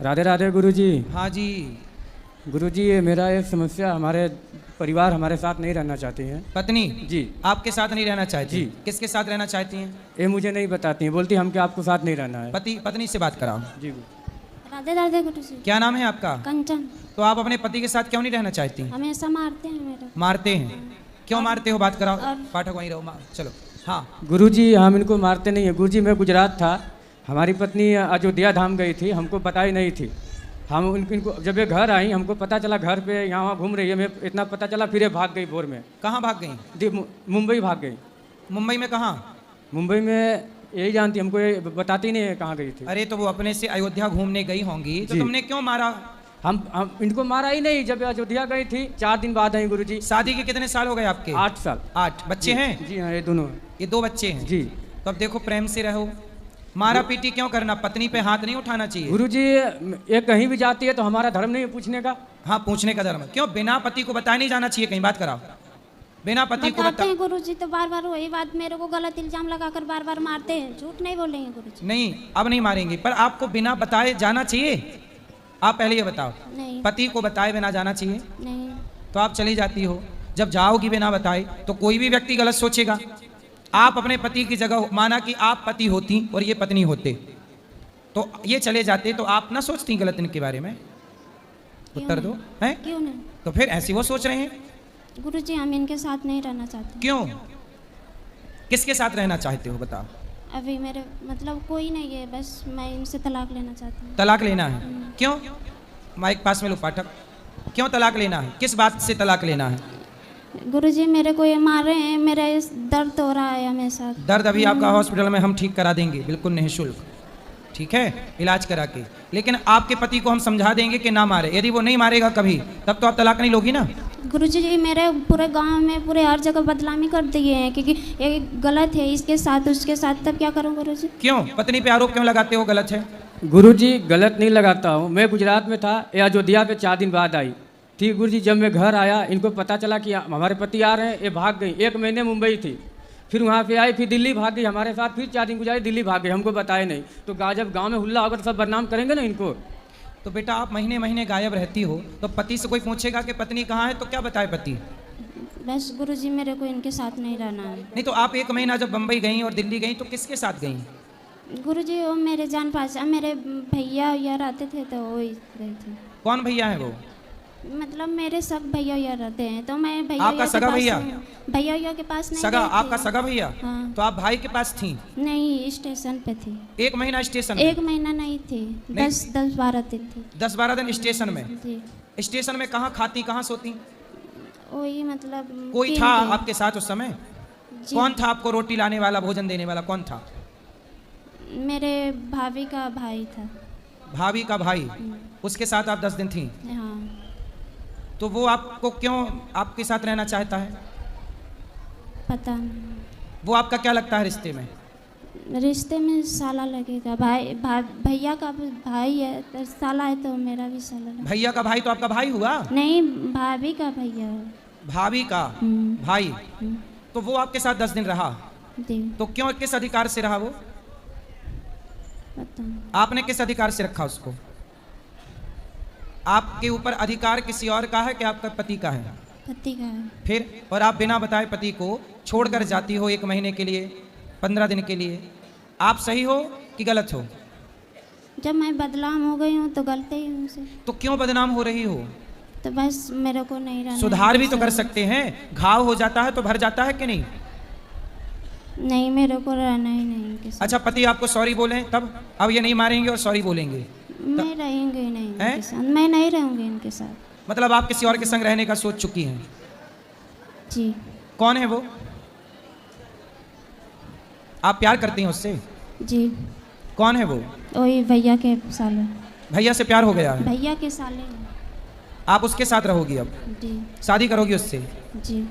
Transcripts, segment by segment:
राधे राधे गुरुजी। हाँ जी। गुरुजी ये मेरा एक समस्या, हमारे परिवार हमारे साथ नहीं रहना चाहती हैं। पत्नी जी। आपके साथ नहीं रहना चाहती? जी। किसके साथ रहना चाहती हैं? ये मुझे नहीं बताती हैं, बोलती हम क्या आपको साथ नहीं रहना है। पति पत्नी से बात कराओ। जी। राधे राधे गुरुजी। क्या नाम है आपका? कंचन। तो आप अपने पति के साथ क्यों नहीं रहना चाहती? हमेशा मारते हैं मेरे। मारते हैं? क्यों मारते हो? बात कराओ। पाठक वहीं रहो। चलो। हाँ गुरुजी हम इनको मारते नहीं है गुरुजी। मैं गुजरात था, हमारी पत्नी अयोध्या धाम गई थी, हमको पता ही नहीं थी। हम इनको जब ये घर आई हमको पता चला घर पे यहाँ वहाँ घूम रही है, मैं इतना पता चला फिर ये भाग गई भोर में। कहाँ भाग गई? मुंबई भाग गई। मुंबई में कहाँ? मुंबई में यही जानती, हमको ये बताती नहीं है कहाँ गई थी। अरे तो वो अपने से अयोध्या घूमने गई होंगी, तो जी। तुमने क्यों मारा? हम इनको मारा ही नहीं। जब अयोध्या गई थी 4 दिन बाद आई गुरुजी। शादी के कितने साल हो गए आपके? 8 साल। 8 बच्चे हैं? जी हाँ, ये दोनों। ये 2 बच्चे हैं? जी। तो अब देखो प्रेम से रहो, मारा पीटी क्यों करना? पत्नी पे हाथ नहीं उठाना चाहिए। गुरुजी ये कहीं भी जाती है तो हमारा धर्म नहीं है पूछने का। हाँ पूछने का धर्म। क्यों बिना पति को बताया नहीं जाना चाहिए? कहीं बात कराओ। बिना पति को बताते हैं गुरुजी तो बार बार वही बात, मेरे को गलत इल्जाम लगाकर बार बार मारते हैं। झूठ नहीं बोलेंगे गुरुजी। नहीं अब नहीं मारेंगे, पर आपको बिना बताए जाना चाहिए? आप पहले ये बताओ। नहीं। पति को बताए बिना जाना चाहिए? नहीं। तो आप चली जाती हो। जब जाओगी बिना बताए तो कोई भी व्यक्ति गलत सोचेगा। आप अपने पति की जगह माना कि आप पति होती और ये पत्नी होते, तो ये चले जाते, तो आप ना सोचती गलत इनके बारे में? उत्तर दो। हैं? क्यों नहीं? तो फिर ऐसे वो सोच रहे हैं। गुरुजी हम इनके साथ नहीं रहना चाहते। क्यों? किसके साथ रहना चाहते हो बताओ? अभी मेरे मतलब कोई नहीं है, बस मैं इनसे तलाक लेना चाहती हूँ। तलाक लेना है? क्यों? माइक पास में लो पाठक। क्यों तलाक लेना है? किस बात से तलाक लेना है? गुरुजी मेरे को ये मार रहे हैं, मेरा दर्द हो रहा है हमेशा। दर्द अभी आपका हॉस्पिटल में हम ठीक करा देंगे, बिल्कुल निःशुल्क, ठीक है, इलाज करा के। लेकिन आपके पति को हम समझा देंगे कि ना मारे। यदि वो नहीं मारेगा कभी, तब तो आप तलाक नहीं लोगी ना? गुरुजी जी मेरे पूरे गांव में पूरे हर जगह बदनामी कर दिए हैं, क्योंकि ये गलत है इसके साथ उसके साथ, तब क्या करूं गुरुजी? क्यों पत्नी पे आरोप क्यों लगाते हो? गलत है? गुरुजी गलत नहीं लगाता हूँ। मैं गुजरात में था, ये अयोध्या पे 4 दिन बाद आई। ठीक गुरुजी, जब मैं घर आया इनको पता चला कि हमारे पति आ रहे हैं, ये भाग गई। 1 महीने मुंबई थी, फिर वहाँ पे आई, फिर दिल्ली भाग गई हमारे साथ, फिर 4 दिन गुजारी, दिल्ली भाग गई, हमको बताया नहीं। तो जब गाँव में हुल्ला होगा तो सब बदनाम करेंगे ना इनको। तो बेटा आप महीने महीने गायब रहती हो, तो पति से कोई पूछेगा कि पत्नी कहाँ है, तो क्या बताए पति? बस गुरुजी मेरे को इनके साथ नहीं रहना है। नहीं तो आप 1 महीना जब बम्बई गई और दिल्ली गई तो किसके साथ गई? गुरुजी वो मेरे जान पहचान, मेरे भैया यार आते थे तो वो ही गई थी। कौन भैया है वो? मतलब मेरे सब भैया यार रहते हैं, तो मैं भैया आपका सगा भैया? भैया के पास नहीं सगा? गई थी। आपका सगा भैया? हाँ। तो आप भाई के पास थी? नहीं स्टेशन पे थी। 1 महीना स्टेशन? 1 महीना नहीं थी, 10-12 दिन थी। 10-12 दिन स्टेशन में? जी। स्टेशन में कहाँ खाती कहाँ सोती? वही मतलब कोई था आपके साथ उस समय? जी। कौन था आपको रोटी लाने वाला, भोजन देने वाला कौन था? मेरे भाभी का भाई था। भाभी का भाई? उसके साथ आप 10 दिन थी? हाँ। तो वो आपको क्यों आपके साथ रहना चाहता है? पता नहीं। वो आपका क्या लगता है रिश्ते में? रिश्ते में साला लगेगा। भैया का भाई है तो साला है, तो मेरा भी साला लगेगा। भैया का भाई तो आपका भाई हुआ? नहीं भाभी का भैया है। भाभी का भाई? तो वो आपके साथ 10 दिन रहा? जी। तो क्यों, किस अधिकार से रहा वो? पता नहीं। आपने किस अधिकार से रखा उसको? आपके ऊपर अधिकार किसी और का है कि आपका पति का है? पति का है। फिर और आप बिना बताए पति को छोड़कर जाती हो 1 महीने के लिए, 15 दिन के लिए। आप सही हो कि गलत हो? जब मैं बदनाम हो गई हूँ तो गलती ही उनसे। तो क्यों बदनाम हो रही हो? तो बस मेरे को नहीं रहना। सुधार भी तो कर सकते हैं। घाव हो जाता है तो भर जाता है कि नहीं? नहीं मेरे को रहना ही नहीं इनके साथ। अच्छा पति आपको सॉरी बोले तब? अब ये नहीं मारेंगे और सॉरी बोलेंगे? मैं रहेंगे ही नहीं इनके साथ। मैं नहीं रहूंगी इनके साथ। मतलब आप किसी और के संग रहने का सोच चुकी हैं? जी। कौन है वो? आप प्यार करती हैं उससे? जी। कौन है वो? वही भैया के साले। भैया से प्यार हो गया है? भैया के साले। आप उसके साथ रहोगी अब? जी। शादी करोगी उससे? जी।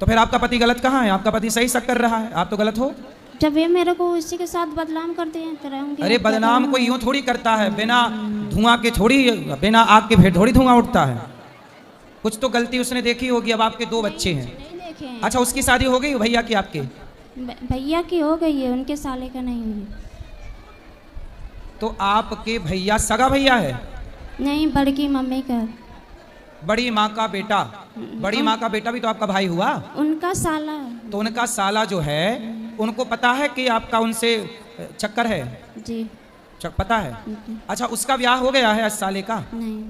तो फिर आपका पति गलत कहाँ है? आपका पति सही शक कर रहा है, आप तो गलत हो। जब ये मेरे को उसी के साथ बदनाम करते हैं तो रहूंगी। अरे बदनाम कोई यूं थोड़ी करता है, बिना धुआं के थोड़ी, बिना आग के फिर थोड़ी धुआं उठता है। कुछ तो गलती उसने देखी होगी। अब आपके 2 बच्चे हैं। नहीं देखे हैं। अच्छा उसकी शादी हो गई भैया की आपके? भैया की हो गई है, उनके साले का नहीं हुई। तो आपके भैया सगा भैया है? नहीं, बड़की मम्मी का। बड़ी माँ का बेटा। बड़ी माँ का बेटा भी तो आपका भाई हुआ। उनका साला। तो उनका साला जो है, उनको पता है कि आपका उनसे चक्कर है? जी। पता है। अच्छा, उसका ब्याह हो गया है 8 साले का? नहीं।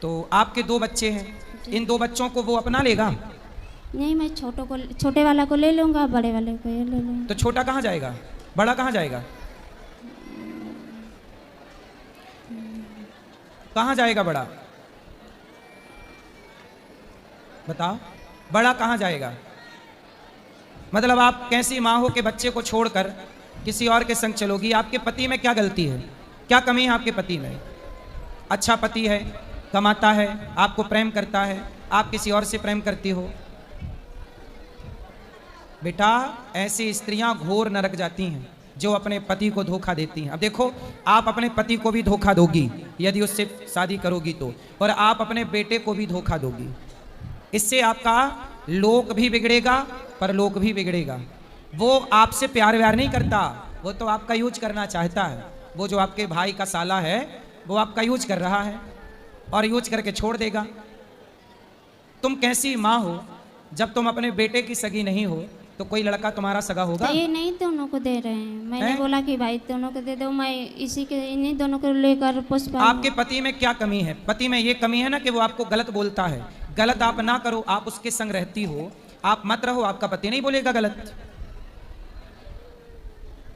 तो आपके 2 बच्चे हैं, इन 2 बच्चों को वो अपना लेगा? नहीं, मैं छोटे वाला को ले लूँगा, बड़े वाले को ये ले लूँगा। तो छोटा कहाँ जाएगा, बड़ा कहाँ जाएगा? कहाँ जाएगा बड़ा? बताओ, बड़ा कहाँ जाएगा? मतलब आप कैसी माँ हो कि बच्चे को छोड़कर किसी और के संग चलोगी? आपके पति में क्या गलती है, क्या कमी है आपके पति में? अच्छा पति है, कमाता है, आपको प्रेम करता है, आप किसी और से प्रेम करती हो। बेटा, ऐसी स्त्रियां घोर नरक जाती हैं जो अपने पति को धोखा देती हैं। अब देखो, आप अपने पति को भी धोखा दोगी यदि उससे शादी करोगी तो, और आप अपने बेटे को भी धोखा दोगी। इससे आपका लोक भी बिगड़ेगा, परलोक भी बिगड़ेगा। वो आपसे प्यार व्यार नहीं करता, वो तो आपका यूज करना चाहता है। वो जो आपके भाई का साला है, वो आपका यूज कर रहा है और यूज करके छोड़ देगा। तुम कैसी माँ हो, जब तुम अपने बेटे की सगी नहीं हो तो कोई लड़का तुम्हारा सगा होगा? तो ये नहीं दोनों को दे रहे हैं, मैंने है? बोला कि भाई दोनों को दे दो, मैं इसी के इन्हीं दोनों को लेकर पुष्पा। आपके पति में क्या कमी है? पति में ये कमी है ना कि वो आपको गलत बोलता है। गलत आप ना करो, आप उसके संग रहती हो, आप मत रहो, आपका पति नहीं बोलेगा गलत।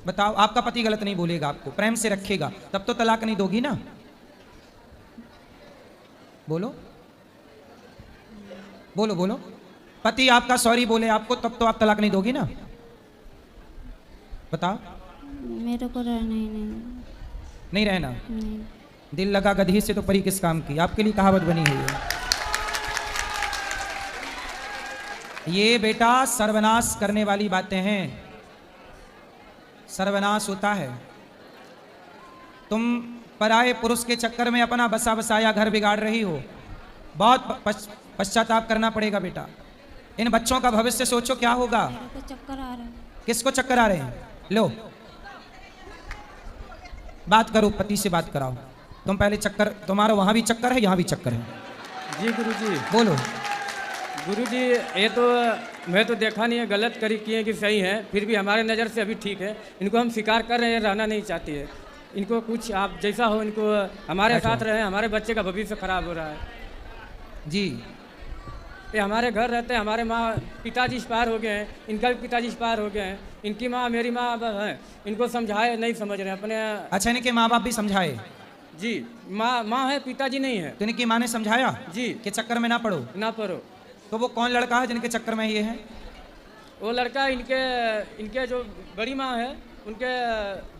बताओ, आपका पति गलत नहीं बोलेगा, आपको प्रेम से रखेगा, तब तो तलाक नहीं दोगी ना? बोलो बोलो बोलो। पति आपका सॉरी बोले आपको, तब तो आप तलाक नहीं दोगी ना? बताओ। मेरे को रहना ही नहीं रहना? नहीं। दिल लगा गधी से तो परी किस काम की, आपके लिए कहावत बनी है ये बेटा सर्वनाश करने वाली बातें हैं, सर्वनाश होता है। तुम पराये पुरुष के चक्कर में अपना बसा बसाया घर बिगाड़ रही हो। बहुत पश्चाताप करना पड़ेगा बेटा। इन बच्चों का भविष्य सोचो क्या होगा। मेरे को चक्कर आ रहा है। किसको चक्कर आ रहे हैं? लो बात करो, पति से बात कराओ। तुम पहले चक्कर, तुम्हारा वहां भी चक्कर है, यहाँ भी चक्कर है। जी गुरुजी। बोलो। गुरुजी, ये तो मैं तो देखा नहीं है, गलत करी किए कि सही है, फिर भी हमारे नज़र से अभी ठीक है। इनको हम स्वीकार कर रहे हैं, रहना नहीं चाहती है। इनको कुछ आप जैसा हो, इनको हमारे साथ रहे, हमारे बच्चे का भविष्य खराब हो रहा है जी। ये हमारे घर रहते हैं, हमारे माँ पिताजी एक्सपायर हो गए हैं, इनका भी पिताजी एक्सपायर हो गए हैं, इनकी माँ मेरी माँ अब है, इनको समझाए नहीं समझ रहे अपने। अच्छा, इनके माँ बाप भी समझाए? जी, माँ है, पिताजी नहीं है। तो इनकी माँ ने समझाया जी कि चक्कर में ना पड़ो? ना पढ़ो। तो वो कौन लड़का है जिनके चक्कर में ये है? वो लड़का इनके जो बड़ी माँ है, उनके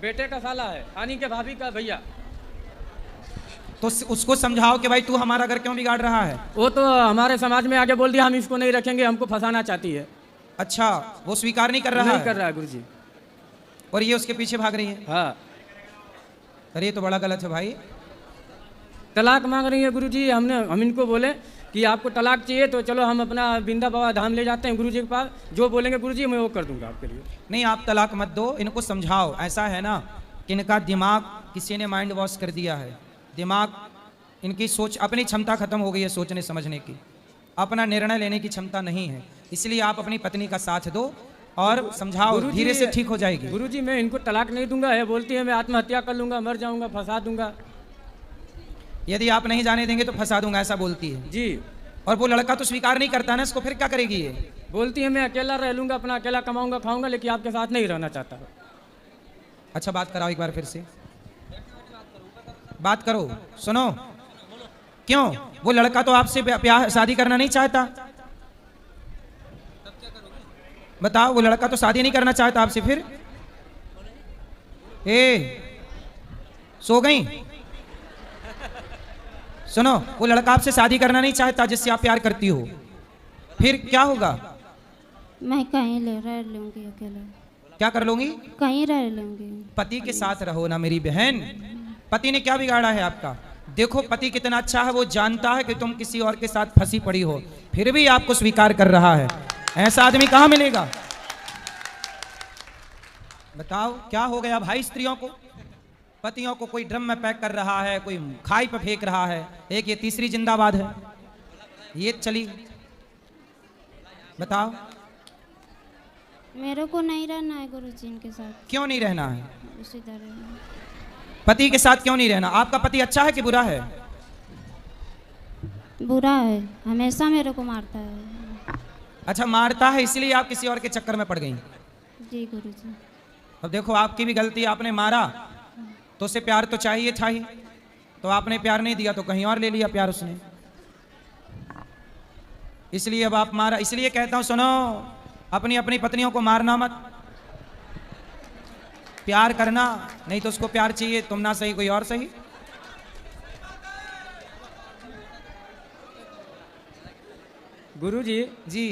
बेटे का साला है, हानि के भाभी का भैया। तो उसको समझाओ कि भाई तू हमारा घर क्यों बिगाड़ रहा है। वो तो हमारे समाज में आगे बोल दिया हम इसको नहीं रखेंगे, हमको फंसाना चाहती है। अच्छा, वो स्वीकार नहीं कर रहा नहीं है? कर रहा है गुरुजी। और ये उसके पीछे भाग रही है? हाँ। अरे ये तो बड़ा गलत है भाई। तलाक मांग रही है गुरुजी। हम इनको बोले कि आपको तलाक चाहिए तो चलो हम अपना बिंदा बाबा धाम ले जाते हैं गुरुजी के पास, जो बोलेंगे गुरुजी मैं वो कर दूंगा आपके लिए। नहीं, आप तलाक मत दो, इनको समझाओ। ऐसा है ना कि इनका दिमाग किसी ने माइंड वॉश कर दिया है। दिमाग, इनकी सोच, अपनी क्षमता खत्म हो गई है सोचने समझने की, अपना निर्णय लेने की क्षमता नहीं है। इसलिए आप अपनी पत्नी का साथ दो और समझाओ, धीरे से ठीक हो जाएगी। गुरुजी मैं इनको तलाक नहीं दूंगा, है बोलती है मैं आत्महत्या कर लूंगा, मर जाऊंगा, फंसा दूंगा। यदि आप नहीं जाने देंगे तो फंसा दूंगा, ऐसा बोलती है जी। और वो लड़का तो स्वीकार नहीं करता ना, इसको फिर क्या करेगी ये? बोलती है मैं अकेला रह लूंगा, अपना अकेला कमाऊंगा खाऊंगा, लेकिन आपके साथ नहीं रहना चाहता। अच्छा, बात कराओ एक बार फिर से, बात करो। सुनो, क्यों? वो लड़का तो आपसे शादी करना नहीं चाहता। बताओ, वो लड़का तो शादी नहीं करना चाहता आपसे, फिर सो गई? सुनो, वो लड़का आपसे शादी करना नहीं चाहता जिससे आप प्यार करती हो, फिर क्या होगा? मैं कहीं रह लूंगी अकेले। क्या कर लूंगी? कहीं रह लूंगी। पति के साथ रहो ना मेरी बहन। पति ने क्या बिगाड़ा है आपका? देखो पति कितना अच्छा है, वो जानता है कि तुम किसी और के साथ फंसी पड़ी हो, फिर भी आपको स्वीकार कर रहा है। ऐसा आदमी कहां मिलेगा? बताओ क्या हो गया भाई स्त्रियों को? पतियों को कोई ड्रम में पैक कर रहा है, कोई खाई पे फेंक रहा है, एक ये तीसरी जिंदाबाद है, ये चली। बताओ मेरे को नहीं रहना है गुरुजी इनके साथ, क्यों नहीं रहना है? उसी तरह पति के साथ क्यों नहीं रहना? आपका पति अच्छा है कि बुरा है? बुरा है, हमेशा मेरे को मारता है। अच्छा, मारता है इसलिए आप किसी और के चक्कर में पड़ गई। जी गुरुजी। अब देखो आपकी भी गलती, आपने मारा तो उसे प्यार तो चाहिए था ही, तो आपने प्यार नहीं दिया तो कहीं और ले लिया प्यार उसने, इसलिए अब आप मारा। इसलिए कहता हूं सुनो, अपनी अपनी पत्नियों को मारना मत, प्यार करना, नहीं तो उसको प्यार चाहिए, तुम ना सही कोई और सही। गुरुजी जी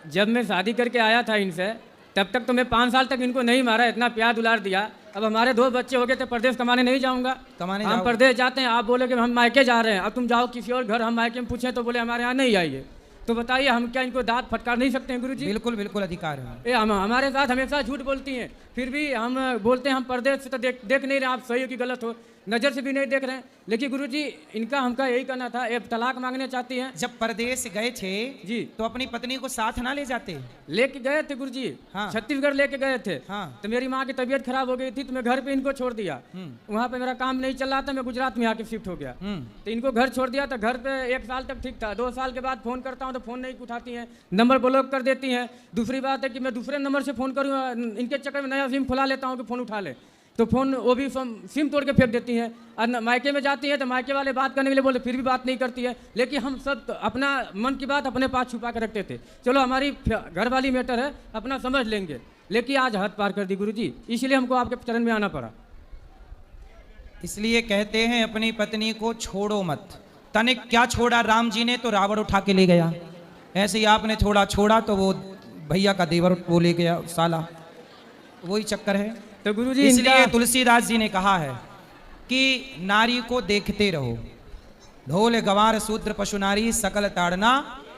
जब मैं शादी करके आया था इनसे, तब तक तो मैं 5 साल तक इनको नहीं मारा, इतना प्यार दुलार दिया। अब हमारे 2 बच्चे हो गए थे, परदेश कमाने नहीं जाऊंगा। कमाने हम जाओगे? परदेश जाते हैं, आप बोले कि हम मायके जा रहे हैं, अब तुम जाओ किसी और घर। हम मायके में पूछे तो बोले हमारे यहाँ नहीं आइए। तो बताइए हम क्या इनको दांत फटकार नहीं सकते हैं गुरुजी? बिल्कुल बिल्कुल अधिकार है। ये हम हमारे साथ हमेशा झूठ बोलती हैं, फिर भी हम बोलते हैं हम परदेश से तो देख नहीं रहे, आप सही हो कि गलत हो, नज़र से भी नहीं देख रहे हैं। लेकिन गुरुजी इनका हमका यही कहना था, ये तलाक मांगने चाहती हैं। जब परदेश गए थे जी तो अपनी पत्नी को साथ ना ले जाते? लेके गए थे गुरुजी, हाँ। छत्तीसगढ़ लेके गए थे। हाँ। तो मेरी माँ की तबीयत खराब हो गई थी, तो मैं घर पे इनको छोड़ दिया। वहाँ पे मेरा काम नहीं चल रहा था, मैं गुजरात में आके शिफ्ट हो गया। तो इनको घर छोड़ दिया, तो घर पे 1 साल तक ठीक था। 2 साल के बाद फ़ोन करता हूँ तो फ़ोन नहीं उठाती हैं, नंबर ब्लॉक कर देती हैं। दूसरी बात है कि मैं दूसरे नंबर से फ़ोन करूँ, इनके चक्कर में नया सिम खुला लेता हूँ कि फ़ोन उठा ले, तो फ़ोन वो भी सिम तोड़ के फेंक देती हैं। और मायके में जाती है तो मायके वाले बात करने के लिए बोले, फिर भी बात नहीं करती है। लेकिन हम सब तो अपना मन की बात अपने पास छुपा के रखते थे, चलो हमारी घर वाली मैटर है, अपना समझ लेंगे। लेकिन आज हद पार कर दी गुरुजी, इसलिए हमको आपके चरण में आना पड़ा। इसलिए कहते हैं अपनी पत्नी को छोड़ो मत। तनिक क्या छोड़ा राम जी ने, तो रावण उठा के ले गया। ऐसे ही आपने थोड़ा छोड़ा तो वो भैया का देवर वो ले गया साला, वही चक्कर है। तो गुरुजी इसलिए तुलसीदास जी ने कहा है कि नारी को देखते रहो, ढोल गवार शूद्र पशु नारी सकल ताड़ना।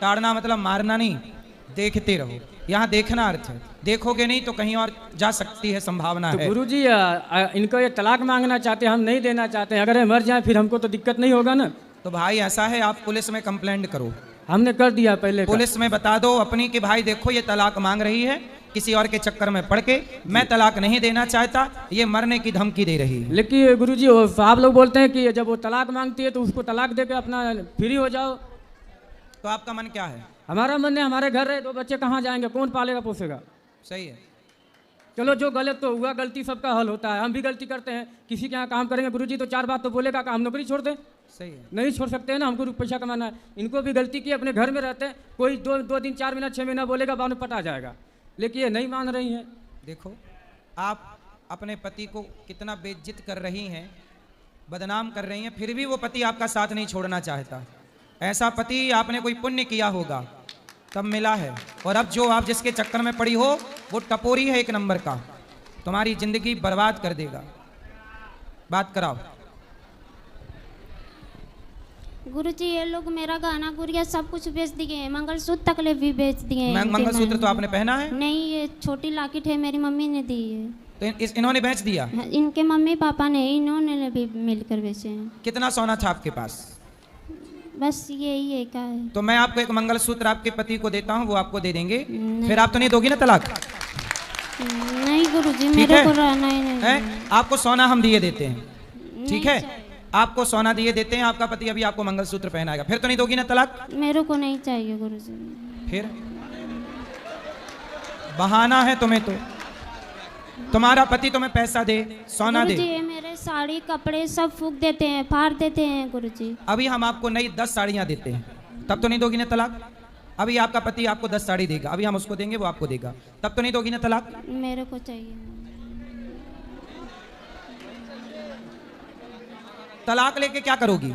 ताड़ना मतलब मारना नहीं, देखते रहो। यहाँ देखना अर्थ है, देखोगे नहीं तो कहीं और जा सकती है, संभावना तो है। गुरुजी इनको ये तलाक मांगना चाहते हैं, हम नहीं देना चाहते हैं। अगर ये मर जाए फिर हमको तो दिक्कत नहीं होगा ना। तो भाई ऐसा है, आप पुलिस में कंप्लेंट करो। हमने कर दिया पहले का। पुलिस में बता दो अपनी कि भाई देखो ये तलाक मांग रही है, किसी और के चक्कर में पड़ के, मैं तलाक नहीं देना चाहता, ये मरने की धमकी दे रही है। लेकिन गुरुजी वो साहब लोग बोलते हैं कि जब वो तलाक मांगती है तो उसको तलाक दे के अपना फ्री हो जाओ। तो आपका मन क्या है? हमारा मन है, हमारे घर रहे 2 बच्चे कहाँ जाएंगे, कौन पालेगा पोसेगा? सही है। चलो जो गलत तो हुआ, गलती सबका हल होता है, हम भी गलती करते हैं। किसी के यहाँ काम करेंगे गुरुजी तो 4 बात तो बोलेगा कि हम नौकरी छोड़ दें, सही है। नहीं छोड़ सकते हैं ना, हमको पैसा कमाना है। इनको भी गलती की, अपने घर में रहते हैं, कोई 2 दिन 4 महीना 6 महीना बोलेगा, बाद में पटा जाएगा। लेकिन ये नहीं मान रही हैं। देखो आप अपने पति को कितना बेइज्जत कर रही हैं, बदनाम कर रही हैं, फिर भी वो पति आपका साथ नहीं छोड़ना चाहता। ऐसा पति आपने कोई पुण्य किया होगा तब मिला है। और अब जो आप जिसके चक्कर में पड़ी हो वो टपोरी है 1 नंबर का, तुम्हारी जिंदगी बर्बाद कर देगा। बात कराओ। गुरुजी ये लोग मेरा गहना गुड़िया सब कुछ बेच दिए हैं, मंगलसूत्र तक ले भी बेच दिए हैं। इनके मंगलसूत्र मैंने। तो आपने पहना है? नहीं, ये छोटी लॉकेट है, मेरी मम्मी ने दी है। तो इन्होंने बेच दिया? इनके मम्मी पापा ने, इन्होंने भी मिलकर बेचे हैं। कितना सोना था आपके पास? बस यही है का है। तो मैं आपको एक मंगलसूत्र आपके पति को देता हूँ, वो आपको दे देंगे। नहीं। फिर आप तो नहीं दोगी ना तलाक? नहीं गुरुजी, ठीक मेरे है? को रहना ही नहीं हैं? आपको सोना हम दिए देते हैं, ठीक नहीं है? चाहिए। आपको सोना दिए देते हैं, आपका पति अभी आपको मंगलसूत्र पहनाएगा, फिर तो नहीं दोगी ना तलाक? मेरे को नहीं चाहिए गुरुजी। फिर बहाना है तुम्हें, तो तुम्हारा पति तुम्हें पैसा दे, सोना दे। गुरुजी ये मेरे साड़ी कपड़े सब फूक देते हैं, फाड़ देते हैं गुरुजी। अभी हम आपको नई 10 साड़ियां देते हैं, तब तो नहीं दोगी ना तलाक? अभी आपका पति आपको 10 साड़ी देगा, अभी हम उसको देंगे, वो आपको देगा, तब तो नहीं दोगी ना तलाक? मेरे को चाहिए। तलाक लेके क्या करोगी?